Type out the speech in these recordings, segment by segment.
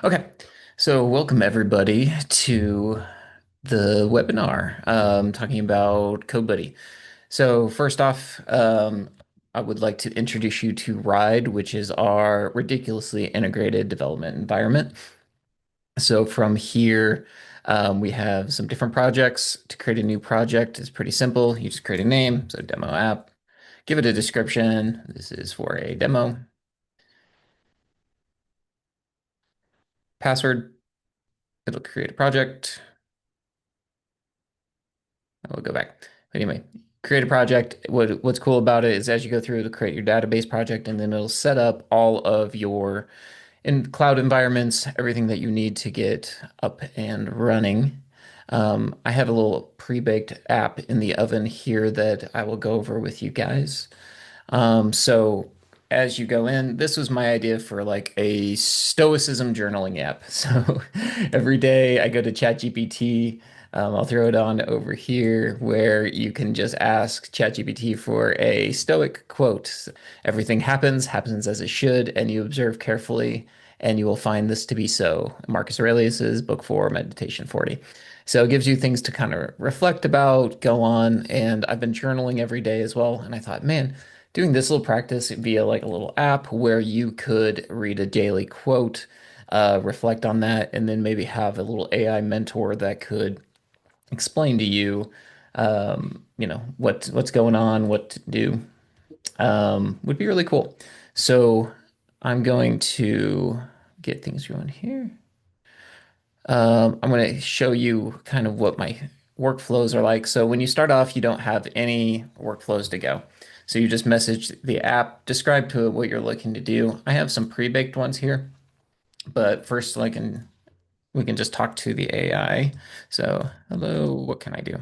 Okay, so welcome everybody to the webinar talking about CodeBuddy. So first off, I would like to introduce you to RIDE, which is our ridiculously integrated development environment. So from here, we have some different projects. To create a new project is pretty simple. You just create a name, so demo app, give it a description. This is for a demo. Password, it'll create a project. We'll go back. Anyway, create a project. What's cool about it is as you go through, it'll create your database project, and then it'll set up all of your in cloud environments, everything that you need to get up and running. I have a little pre-baked app in the oven here that I will go over with you guys. So as you go in, this was my idea for like a stoicism journaling app. So every day I go to ChatGPT. I'll throw it on over here where you can just ask ChatGPT for a stoic quote. Everything happens as it should, and you observe carefully, and you will find this to be so. Marcus Aurelius's Book 4, Meditation 40. So it gives you things to kind of reflect about, go on, and I've been journaling every day as well. And I thought, man, doing this little practice via like a little app where you could read a daily quote, reflect on that, and then maybe have a little AI mentor that could explain to you, what's going on, what to do, would be really cool. So I'm going to get things going here. I'm going to show you kind of what my workflows are like. So when you start off, you don't have any workflows to go. So you just message the app, describe to it what you're looking to do. I have some pre-baked ones here, but first we can just talk to the AI. So, hello, what can I do?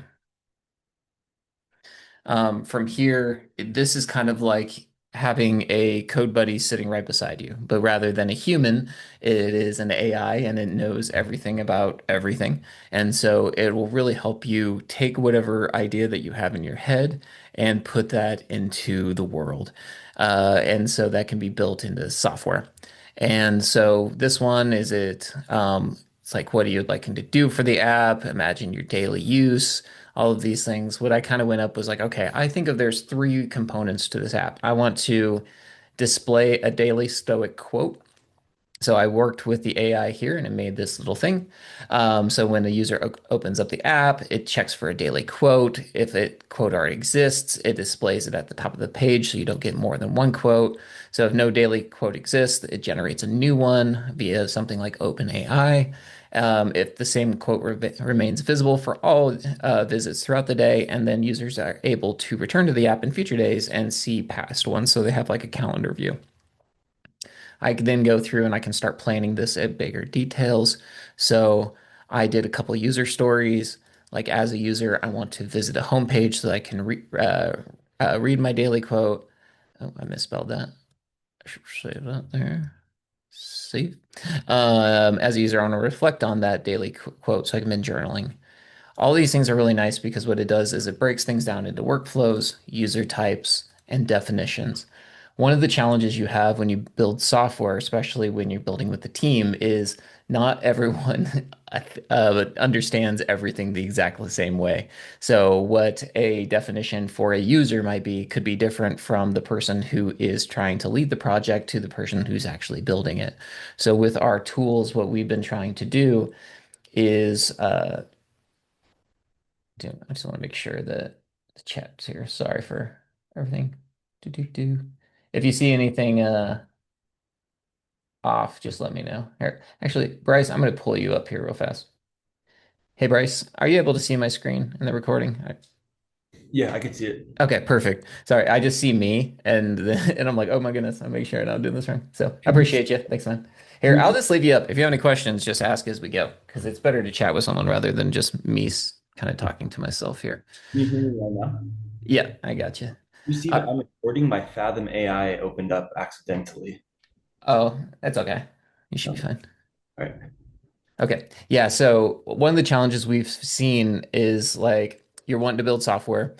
From here, this is kind of like having a code buddy sitting right beside you, but rather than a human, it is an AI and it knows everything about everything. And so it will really help you take whatever idea that you have in your head and put that into the world. And so that can be built into software. And so this one is it's like, what are you liking to do for the app? Imagine your daily use, all of these things. What I kind of went up was like, okay, I think of there's three components to this app. I want to display a daily Stoic quote. So I worked with the AI here and it made this little thing. So when the user opens up the app, it checks for a daily quote. If it quote already exists, it displays it at the top of the page so you don't get more than one quote. So if no daily quote exists, it generates a new one via something like OpenAI. If the same quote remains visible for all visits throughout the day, and then users are able to return to the app in future days and see past ones, so they have like a calendar view. I can then go through and I can start planning this at bigger details. So I did a couple user stories. Like as a user, I want to visit a homepage so that I can read my daily quote. Oh, I misspelled that. I should save that there. Save. As a user, I want to reflect on that daily quote so I can be journaling. All these things are really nice because what it does is it breaks things down into workflows, user types, and definitions. One of the challenges you have when you build software, especially when you're building with the team, is not everyone understands everything the exactly same way. So, what a definition for a user might be could be different from the person who is trying to lead the project to the person who's actually building it. So, with our tools, what we've been trying to do is I just want to make sure that the chat's here. Sorry for everything. Do do do. If you see anything off, just let me know. Here, actually, Bryce, I'm going to pull you up here real fast. Hey, Bryce, are you able to see my screen in the recording? Yeah, I can see it. Okay, perfect. Sorry, I just see me and and I'm like, oh my goodness, I'll make sure I don't do this wrong. So I Can you appreciate you. Thanks, man. can Here, you I'll see, just leave you up. If you have any questions, just ask as we go, because it's better to chat with someone rather than just me kind of talking to myself here. can you hear me right now? Yeah, I got you. You see that Uh, I'm recording my Fathom AI opened up accidentally. oh, that's okay. You should Oh, be all fine. right. Okay. Yeah. So one of the challenges we've seen is like you're wanting to build software,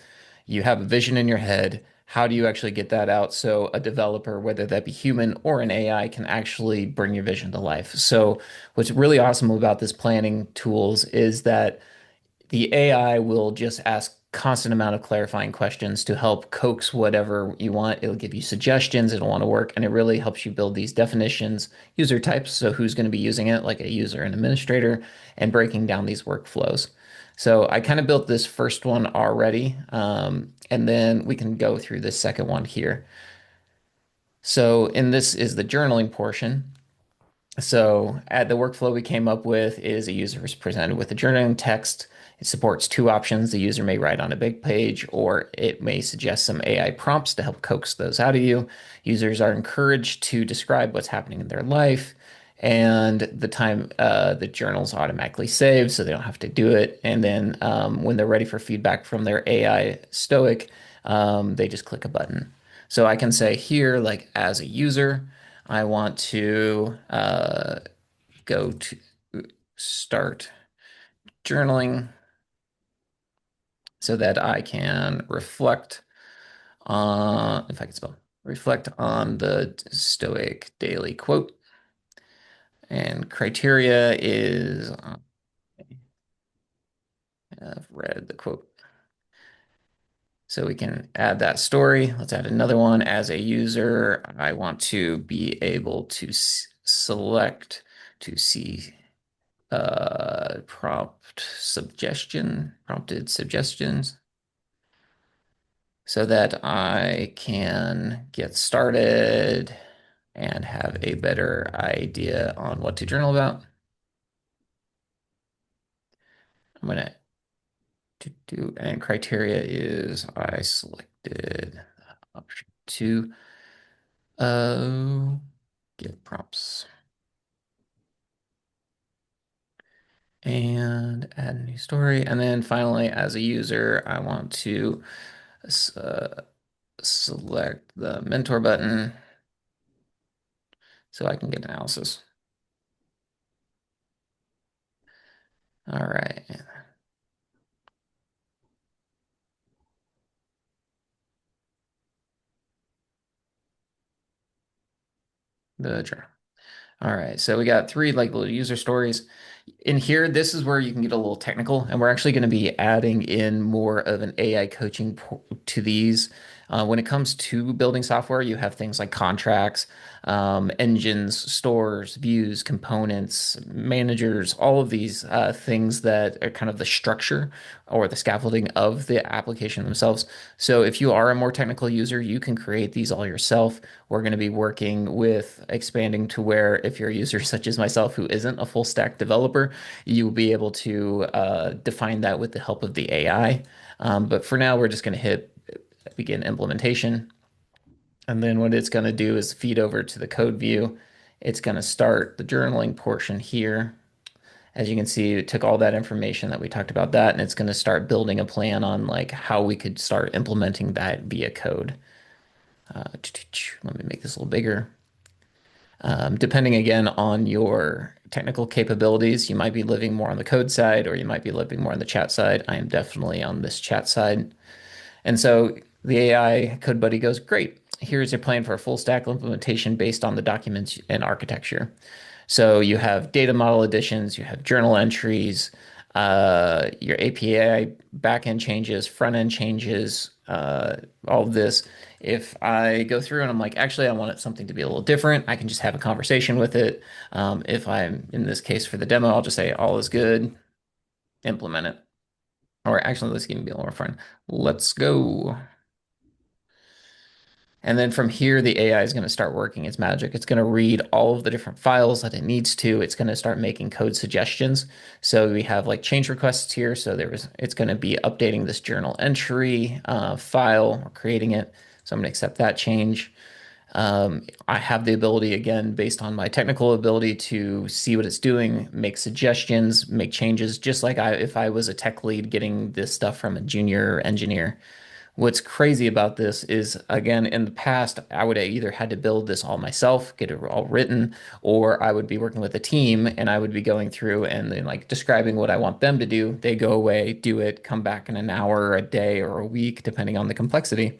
you have a vision in your head. how do you actually get that out so a developer, whether that be human or an AI, can actually bring your vision to life? So what's really awesome about this planning tools is that the AI will just ask constant amount of clarifying questions to help coax whatever you want. It'll give you suggestions, it'll want to work, and it really helps you build these definitions, user types, so who's going to be using it, like a user and administrator, and breaking down these workflows. So I kind of built this first one already, and then we can go through this second one here. So, and this is the journaling portion. So at the workflow we came up with is a user is presented with a journaling text. It supports two options. The user may write on a big page, or it may suggest some AI prompts to help coax those out of you. Users are encouraged to describe what's happening in their life, and the time the journal's automatically saved, so they don't have to do it. And then when they're ready for feedback from their AI stoic, they just click a button. So I can say here, like as a user, I want to go to start journaling so that I can reflect on, if I can spell, reflect on the Stoic daily quote. And criteria is, I've read the quote. So we can add that story. Let's add another one. As a user, I want to be able to select to see prompted suggestions so that I can get started and have a better idea on what to journal about. I'm gonna do, and criteria is I selected option two. Get prompts and add a new story. And then finally, as a user, I want to uh, select the mentor button so I can get analysis. All right. The journal. All right, so we got three like little user stories. In here, this is where you can get a little technical, and we're actually going to be adding in more of an AI coaching to these. When it comes to building software, you have things like contracts, engines, stores, views, components, managers, all of these things that are kind of the structure or the scaffolding of the application themselves. So if you are a more technical user, you can create these all yourself. We're going to be working with expanding to where if you're a user such as myself who isn't a full stack developer, you will be able to define that with the help of the AI. But for now, we're just going to hit begin implementation. And then what it's going to do is feed over to the code view. It's going to start the journaling portion here. As you can see, it took all that information that we talked about that, and it's going to start building a plan on like how we could start implementing that via code. Let me make this a little bigger. Depending again on your technical capabilities, you might be living more on the code side or you might be living more on the chat side. I am definitely on this chat side. And so the AI CodeBuddy goes, great. Here's your plan for a full stack implementation based on the documents and architecture. So you have data model additions, you have journal entries, your API backend changes, front end changes, all of this. If I go through and I'm like, actually, I want something to be a little different, I can just have a conversation with it. If I'm in this case for the demo, I'll just say all is good, implement it. Or actually, let's give me a little more fun. Let's go. And then from here, the AI is going to start working its magic. It's going to read all of the different files that it needs to. It's going to start making code suggestions. So we have like change requests here. So it's going to be updating this journal entry file or creating it. So I'm going to accept that change. I have the ability, again, based on my technical ability to see what it's doing, make suggestions, make changes, just like if I was a tech lead getting this stuff from a junior engineer. What's crazy about this is, again, in the past, I would have either had to build this all myself, get it all written, or I would be working with a team and I would be going through and then like describing what I want them to do. They go away, do it, come back in an hour, a day, or a week, depending on the complexity.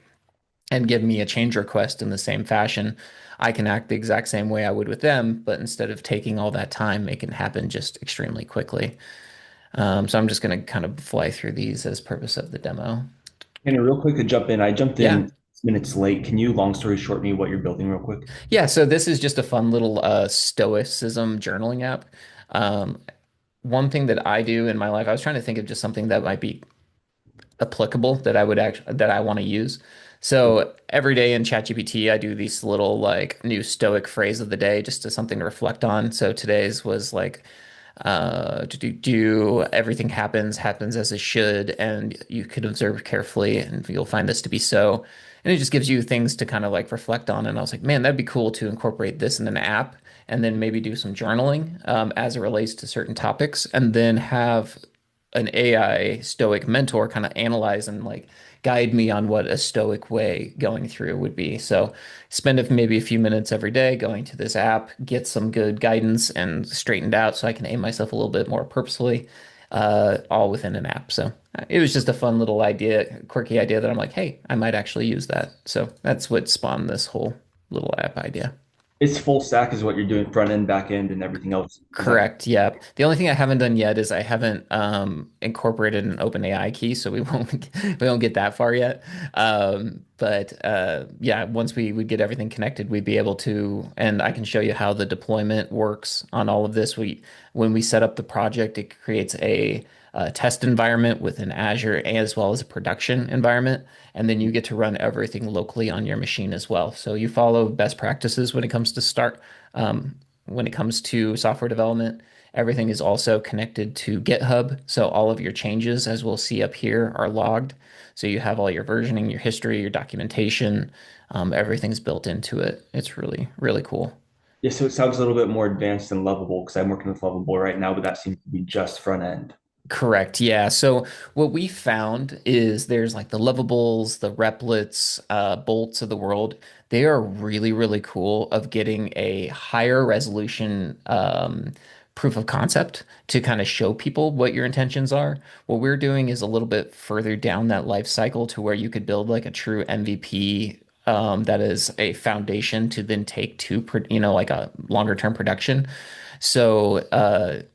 and give me a change request in the same fashion, I can act the exact same way I would with them, but instead of taking all that time, make it happen just extremely quickly. So I'm just going to kind of fly through these as purpose of the demo. And real quick to jump in, I jumped Yeah. in 6 minutes late. Can you, long story short, me what you're building real quick? Yeah. So this is just a fun little stoicism journaling app. Um, One thing that I do in my life, I was trying to think of just something that might be applicable that I would actually that I want to use. So every day in ChatGPT, I do these little like new stoic phrase of the day, just to something to reflect on. So today's was like everything happens as it should, and you could observe carefully, and you'll find this to be so. And it just gives you things to kind of like reflect on. And I was like, man, that'd be cool to incorporate this in an app, and then maybe do some journaling as it relates to certain topics, and then have an AI stoic mentor kind of analyze and like guide me on what a stoic way going through would be. So maybe a few minutes every day going to this app, get some good guidance and straightened out so I can aim myself a little bit more purposefully, all within an app. So it was just a fun little idea, quirky idea that I'm like, hey, I might actually use that. So that's what spawned this whole little app idea. It's full stack is what you're doing, front end, back end, and everything else. Is that Correct. Yeah. The only thing I haven't done yet is I haven't incorporated an OpenAI key, so we won't we won't get that far yet. But yeah, once we would get everything connected, we'd be able to, and I can show you how the deployment works on all of this. We When we set up the project, it creates a test environment within Azure as well as a production environment, and then you get to run everything locally on your machine as well. So you follow best practices when it comes to start. When it comes to software development, everything is also connected to GitHub. So all of your changes, as we'll see up here, are logged. So you have all your versioning, your history, your documentation, everything's built into it. It's really, really cool. yeah? So it sounds a little bit more advanced than Lovable because I'm working with Lovable right now, but that seems to be just front end. Correct. Yeah. So what we found is there's like the lovables, the replets, bolts of the world. They are really, really cool of getting a higher resolution proof of concept to kind of show people what your intentions are. What we're doing is a little bit further down that life cycle to where you could build like a true MVP that is a foundation to then take to, like a longer term production. So,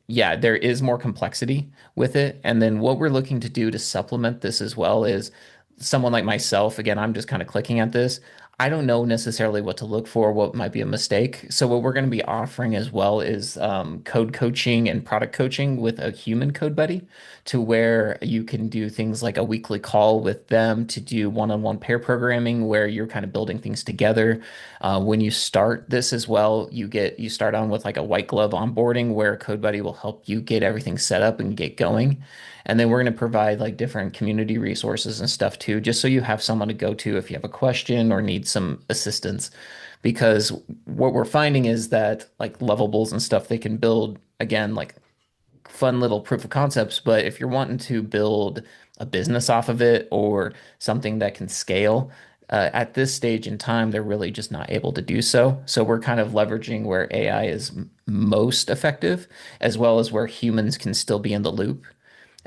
yeah, there is more complexity with it. And then what we're looking to do to supplement this as well is someone like myself, again, I'm just kind of clicking at this. I don't know necessarily what to look for, what might be a mistake. So, what we're going to be offering as well is code coaching and product coaching with a human code buddy, to where you can do things like a weekly call with them to do one-on-one pair programming where you're kind of building things together. When you start this as well, you start on with like a white glove onboarding where CodeBuddy will help you get everything set up and get going. And then we're going to provide like different community resources and stuff too, just so you have someone to go to if you have a question or need some assistance. Because what we're finding is that like lovables and stuff, they can build again like fun little proof of concepts, but if you're wanting to build a business off of it or something that can scale, at this stage in time, they're really just not able to do so. So we're kind of leveraging where AI is most effective, as well as where humans can still be in the loop.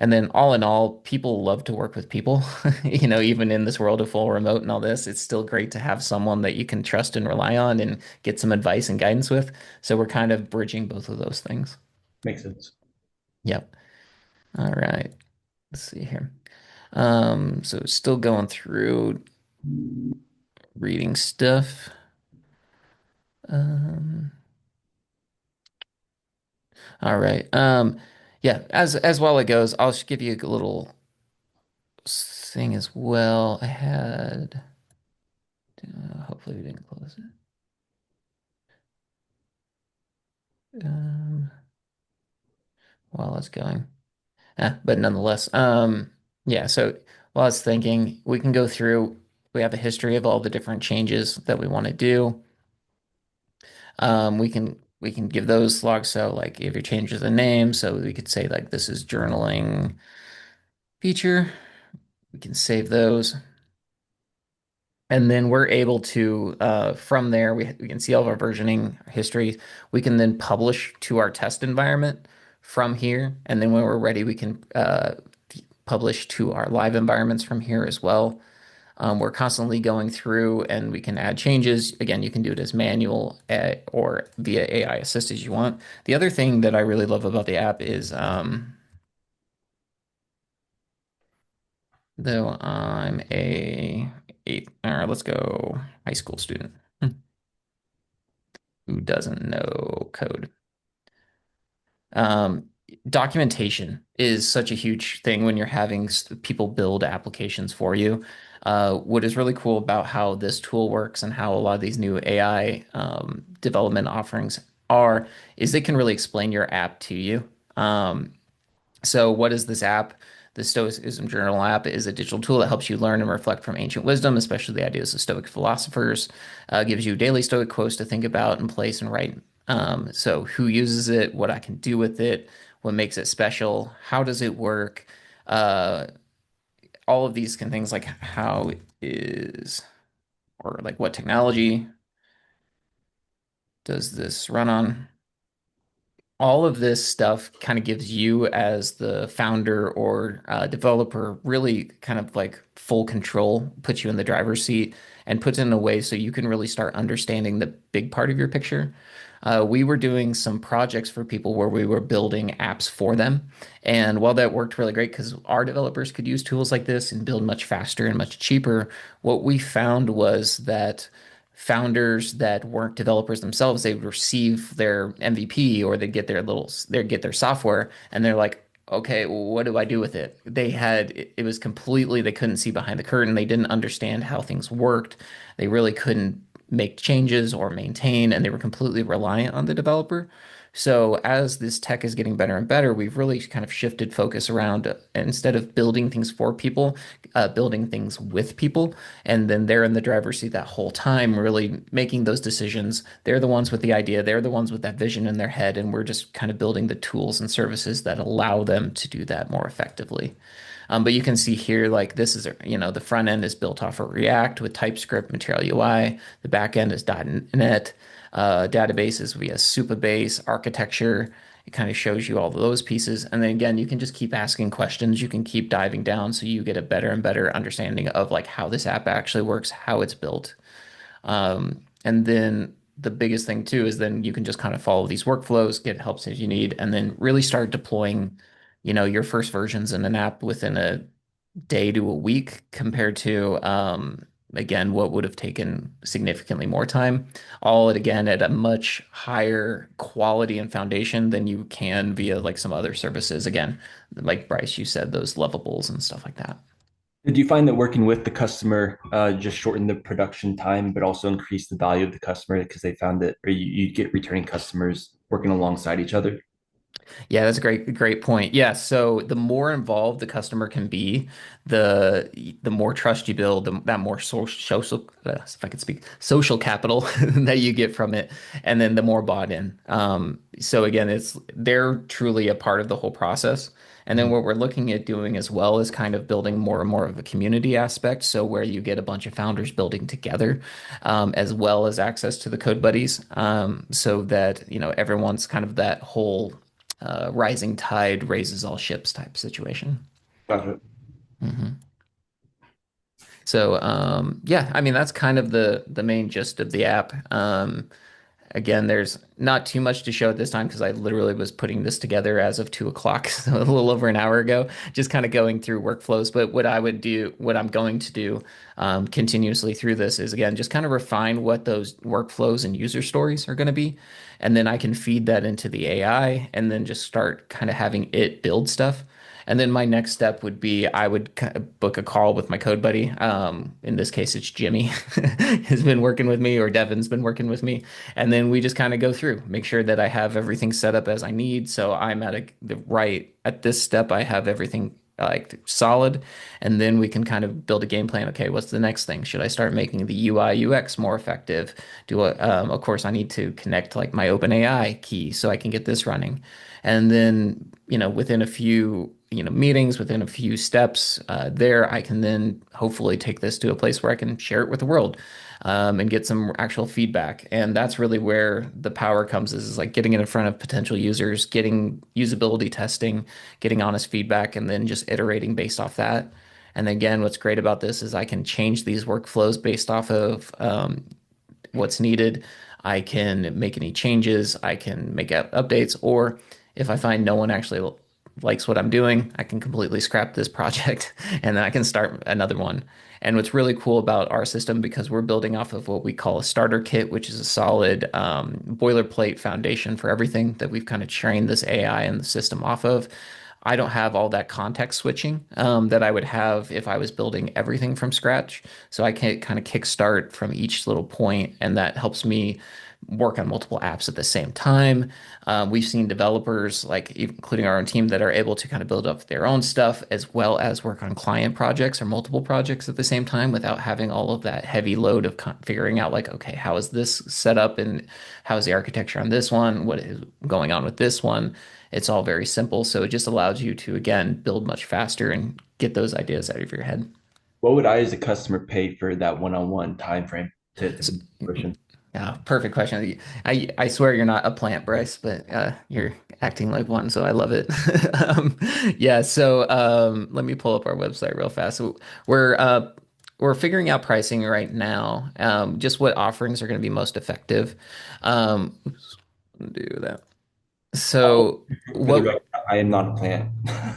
And then all in all, people love to work with people. Even in this world of full remote and all this, it's still great to have someone that you can trust and rely on and get some advice and guidance with. So we're kind of bridging both of those things. Makes sense. Yep. All right. Let's see here. So still going through reading stuff. Um, all right. Yeah, as well it goes, I'll just give you a little thing as well. Hopefully we didn't close it. Um, while it's going. But nonetheless, yeah, so while I was thinking, we can go through, we have a history of all the different changes that we want to do. We can give those logs. So like if you change the name, so we could say like this is journaling feature. We can save those. And then we're able to, from there, we can see all of our versioning history. We can then publish to our test environment from here. And then when we're ready, we can publish to our live environments from here as well. We're constantly going through and we can add changes. Again, you can do it as manual or via AI assist as you want. The other thing that I really love about the app is though I'm a eighth, or let's go high school student who doesn't know code. Um, Documentation is such a huge thing when you're having people build applications for you. What is really cool about how this tool works and how a lot of these new AI development offerings are is they can really explain your app to you. So, what is this app? The Stoicism Journal app is a digital tool that helps you learn and reflect from ancient wisdom, especially the ideas of Stoic philosophers. Gives you daily Stoic quotes to think about and place and write. So, who uses it? What I can do with it? What makes it special? How does it work? Uh, all of these can things like how is or like what technology does this run on? All of this stuff kind of gives you as the founder or developer really kind of like full control, puts you in the driver's seat and puts it in a way so you can really start understanding the big part of your picture. We were doing some projects for people where we were building apps for them. And while that worked really great because our developers could use tools like this and build much faster and much cheaper, what we found was that founders that weren't developers themselves, they would receive their MVP or they'd get their software and they're like, okay, what do I do with it? It was completely, they couldn't see behind the curtain. They didn't understand how things worked. They really couldn't make changes or maintain, and they were completely reliant on the developer. So as this tech is getting better and better, we've really kind of shifted focus around instead of building things for people, building things with people. And then they're in the driver's seat that whole time, really making those decisions. They're the ones with the idea, they're the ones with that vision in their head. And we're just kind of building the tools and services that allow them to do that more effectively. But you can see here, like this is, the front end is built off of React with TypeScript, Material UI. The back end is .NET. Databases via Supabase, architecture. It kind of shows you all of those pieces. And then again, you can just keep asking questions. You can keep diving down so you get a better and better understanding of like how this app actually works, how it's built. And then the biggest thing too is then you can just kind of follow these workflows, get help as you need, and then really start deploying, your first versions in an app within a day to a week compared to again what would have taken significantly more time. All it again at a much higher quality and foundation than you can via like some other services. Again, like Bryce, you said those lovables and stuff like that. Did you find that working with the customer just shortened the production time, but also increased the value of the customer because they found that, or you get returning customers working alongside each other? Yeah, that's a great point. Yeah, so the more involved the customer can be, the more trust you build, that more social, if I could speak, social capital that you get from it, and then the more bought in. So again, they're truly a part of the whole process. And then Mhm. what we're looking at doing as well is kind of building more and more of a community aspect. So where you get a bunch of founders building together, as well as access to the code buddies, so that everyone's kind of that whole rising tide raises all ships type situation. Gotcha. hmm So yeah, I mean that's kind of the main gist of the app. Again, there's not too much to show at this time because I literally was putting this together as of 2 o'clock, so a little over an hour ago, just kind of going through workflows. But what I'm going to do continuously through this is again, just kind of refine what those workflows and user stories are going to be. And then I can feed that into the AI and then just start kind of having it build stuff. And then my next step would be I would book a call with my code buddy. In this case, it's Jimmy has been working with me, or Devin's been working with me, and then we just kind of go through, make sure that I have everything set up as I need. So I'm the right at this step. I have everything like solid, and then we can kind of build a game plan. Okay, what's the next thing? Should I start making the UI UX more effective? Of course, I need to connect like my OpenAI key so I can get this running, and then within a few meetings, within a few steps, there I can then hopefully take this to a place where I can share it with the world, and get some actual feedback. And that's really where the power comes is like getting it in front of potential users, getting usability testing, getting honest feedback, and then just iterating based off that. And again, what's great about this is I can change these workflows based off of what's needed. I can make any changes. I can make updates, or if I find no one actually likes what I'm doing, I can completely scrap this project and then I can start another one. And what's really cool about our system, because we're building off of what we call a starter kit, which is a solid boilerplate foundation for everything that we've kind of trained this AI and the system off of. I don't have all that context switching that I would have if I was building everything from scratch. So I can kind of kickstart from each little point, and that helps me work on multiple apps at the same time. We've seen developers, like including our own team, that are able to kind of build up their own stuff as well as work on client projects or multiple projects at the same time without having all of that heavy load of figuring out, like, okay, how is this set up and how is the architecture on this one? What is going on with this one? It's all very simple. So it just allows you to, again, build much faster and get those ideas out of your head. What would I, as a customer, pay for that one-on-one time frame to So, conversion? yeah, perfect question. I swear you're not a plant, Bryce, but you're acting like one, so I love it. Yeah, so let me pull up our website real fast. So we're figuring out pricing right now, just what offerings are going to be most effective. Oops, do that. Oh, So for the what record, I am not a plant.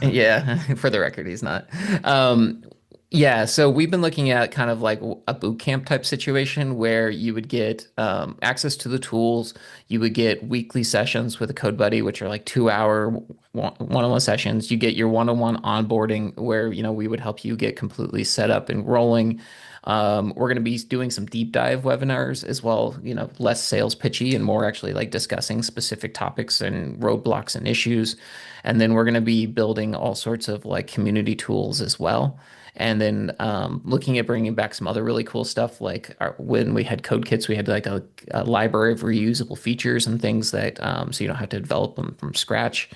Yeah, for the record, he's not. Um, yeah, so we've been looking at kind of like a boot camp type situation where you would get access to the tools. You would get weekly sessions with a code buddy, which are like 2 hour one-on-one sessions. You get your one-on-one onboarding where, we would help you get completely set up and rolling. We're going to be doing some deep dive webinars as well, less sales pitchy and more actually like discussing specific topics and roadblocks and issues. And then we're going to be building all sorts of like community tools as well. And then looking at bringing back some other really cool stuff, like when we had code kits, we had like a library of reusable features and things that so you don't have to develop them from scratch.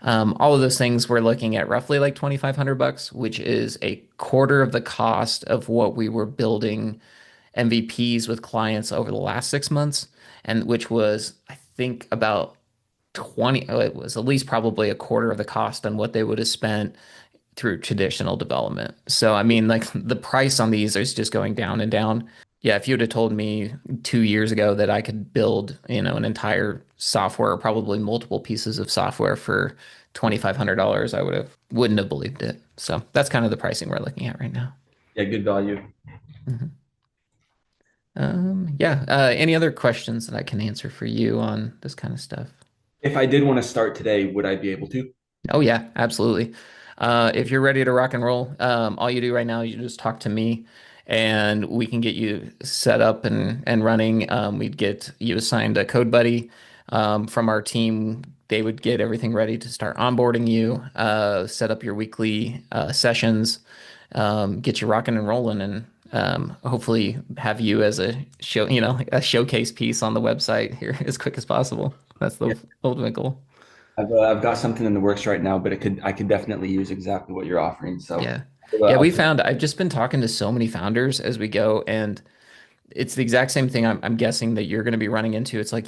All of those things we're looking at roughly like 2,500 bucks, which is a quarter of the cost of what we were building MVPs with clients over the last 6 months, and which was, I think, about 20, it was at least probably a quarter of the cost on what they would have spent through traditional development. So, I mean, like the price on these is just going down and down. Yeah, if you would have told me 2 years ago that I could build, an entire software or probably multiple pieces of software for $2,500, wouldn't have believed it. So that's kind of the pricing we're looking at right now. Yeah, good value. Mhm. Yeah. Any other questions that I can answer for you on this kind of stuff? If I did want to start today, would I be able to? Oh yeah, absolutely. If you're ready to rock and roll, all you do right now, you just talk to me and we can get you set up and running. We'd get you assigned a code buddy from our team. They would get everything ready to start onboarding you, set up your weekly sessions, get you rocking and rolling, and hopefully have you as a show, a showcase piece on the website here as quick as possible. That's Yeah, the ultimate goal. I've got something in the works right now, but I could definitely use exactly what you're offering. So Yeah. Yeah, I'll we take. found I've just been talking to so many founders as we go, and it's the exact same thing I'm guessing that you're going to be running into. It's like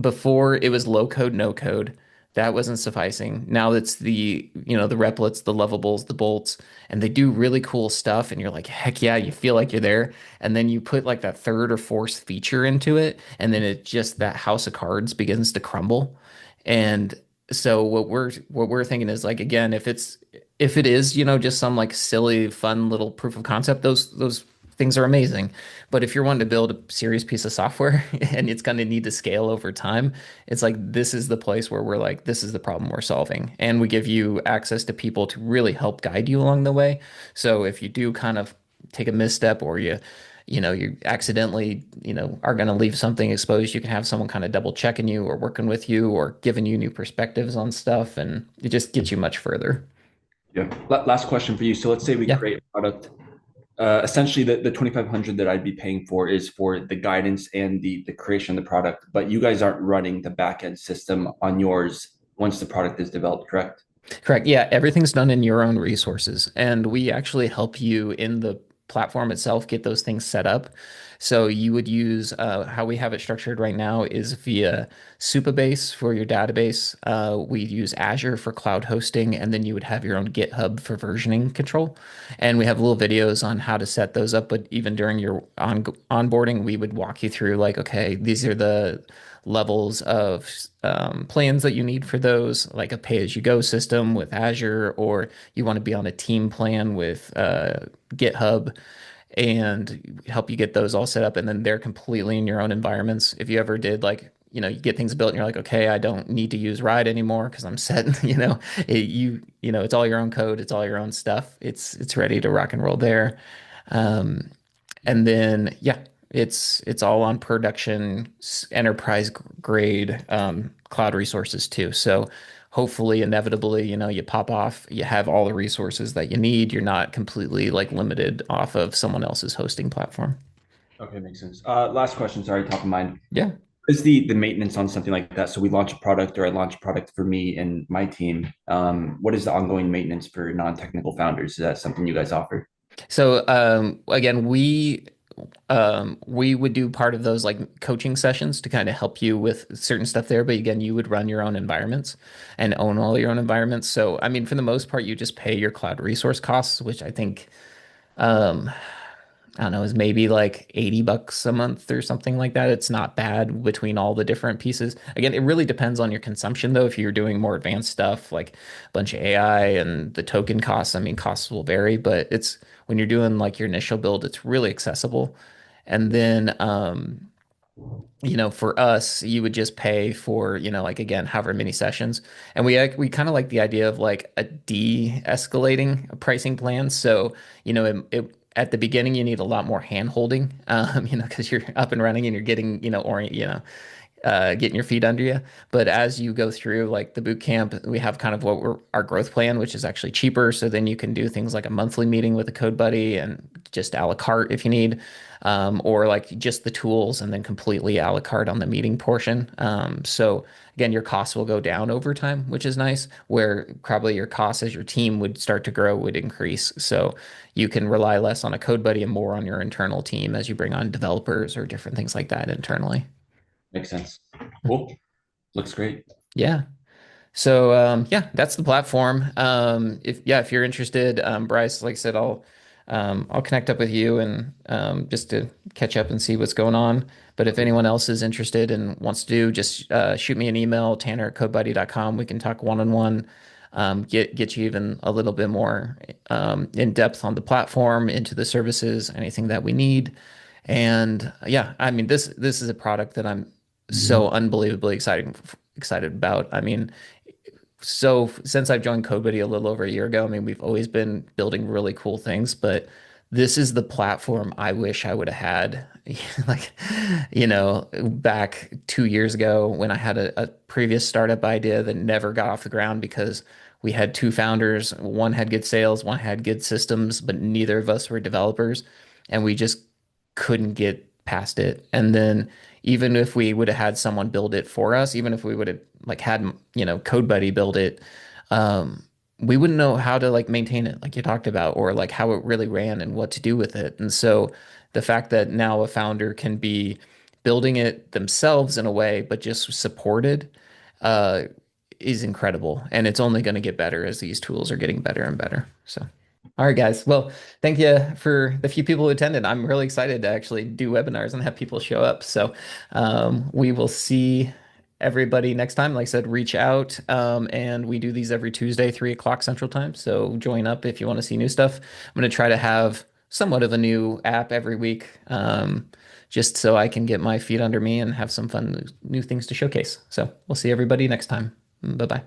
before it was low code, no code. That wasn't sufficing. Now it's the replets, the lovables, the bolts, and they do really cool stuff. And you're like, heck yeah, you feel like you're there. And then you put like that third or fourth feature into it, and then that house of cards begins to crumble. And so what we're thinking is like, again, if it is, just some like silly, fun little proof of concept, those things are amazing. But if you're wanting to build a serious piece of software and it's going to need to scale over time, it's like this is the place where we're like, this is the problem we're solving. And we give you access to people to really help guide you along the way. So if you do kind of take a misstep or you accidentally, are going to leave something exposed, you can have someone kind of double checking you or working with you or giving you new perspectives on stuff, and it just gets you much further. Yeah. Last question for you. So let's say we Yeah. create a product. Essentially, the 2,500 that I'd be paying for is for the guidance and the creation of the product, but you guys aren't running the back end system on yours once the product is developed, correct? Correct. Yeah, everything's done in your own resources, and we actually help you in the platform itself get those things set up. So you would use how we have it structured right now is via Supabase for your database. We use Azure for cloud hosting, and then you would have your own GitHub for versioning control. And we have little videos on how to set those up. But even during your onboarding, we would walk you through like, okay, these are the levels of plans that you need for those, like a pay-as-you-go system with Azure, or you want to be on a team plan with GitHub and help you get those all set up. And then they're completely in your own environments. If you ever did like, you get things built and you're like, okay, I don't need to use Ride anymore because I'm set, it's all your own code, it's all your own stuff. It's ready to rock and roll there. Um, and then yeah, it's all on production enterprise grade cloud resources too. So hopefully, inevitably, you pop off, you have all the resources that you need. You're not completely like limited off of someone else's hosting platform. Okay, makes sense. Last question, sorry, top of mind. Yeah. Is the maintenance on something like that? So we launch a product, or I launch a product for me and my team. What is the ongoing maintenance for non-technical founders? Is that something you guys offer? So again, we would do part of those like coaching sessions to kind of help you with certain stuff there. But again, you would run your own environments and own all your own environments. So I mean, for the most part, you just pay your cloud resource costs, which I think um, I don't know, is maybe like $80 a month or something like that. It's not bad between all the different pieces. Again, it really depends on your consumption though. If you're doing more advanced stuff like a bunch of AI and the token costs, I mean, costs will vary, but it's when you're doing like your initial build, it's really accessible. And then for us, you would just pay for, like again, however many sessions. And we kind of like the idea of like a de-escalating pricing plan. So, at the beginning, you need a lot more hand holding, because you're up and running and you're getting, getting your feet under you. But as you go through like the boot camp, we have kind of our growth plan, which is actually cheaper. So then you can do things like a monthly meeting with a code buddy and just a la carte if you need, or like just the tools and then completely a la carte on the meeting portion. So again, your costs will go down over time, which is nice, where probably your costs as your team would start to grow would increase. So you can rely less on a code buddy and more on your internal team as you bring on developers or different things like that internally. Makes sense. Cool. Looks great. Yeah. So yeah, that's the platform. If you're interested, Bryce, like I said, I'll connect up with you and just to catch up and see what's going on. But if Okay. anyone else is interested and wants to do, just shoot me an email, tanner@codebuddy.com. We can talk one-on-one, get you even a little bit more in depth on the platform, into the services, anything that we need. And yeah, I mean this is a product that I'm so unbelievably excited about. I mean, so since I've joined CodeBuddy a little over a year ago, I mean, we've always been building really cool things, but this is the platform I wish I would have had, like, back 2 years ago when I had a previous startup idea that never got off the ground because we had two founders. One had good sales, one had good systems, but neither of us were developers, and we just couldn't get past it. And then even if we would have had someone build it for us, even if we would have like had, CodeBuddy build it, um, we wouldn't know how to like maintain it, like you talked about, or like how it really ran and what to do with it. And so the fact that now a founder can be building it themselves in a way, but just supported, uh, is incredible. And it's only going to get better as these tools are getting better and better. So. All right, guys. Well, thank you for the few people who attended. I'm really excited to actually do webinars and have people show up. So we will see everybody next time. Like I said, reach out. And we do these every Tuesday, 3 o'clock Central Time. So join up if you want to see new stuff. I'm going to try to have somewhat of a new app every week, just so I can get my feet under me and have some fun new things to showcase. So we'll see everybody next time. Bye bye.